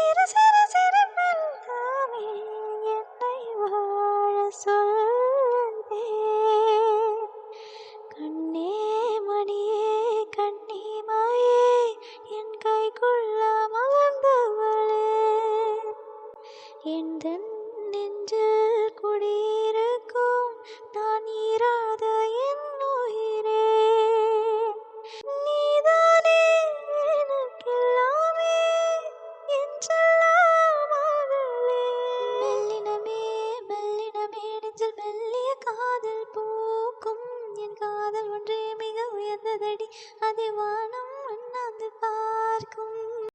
சிறு சிறு சிரிப்பெல்லாமே என்னை வாழ சொல்வே. கண்ணே மணியே கண்ணிமையே என் கைக்குள்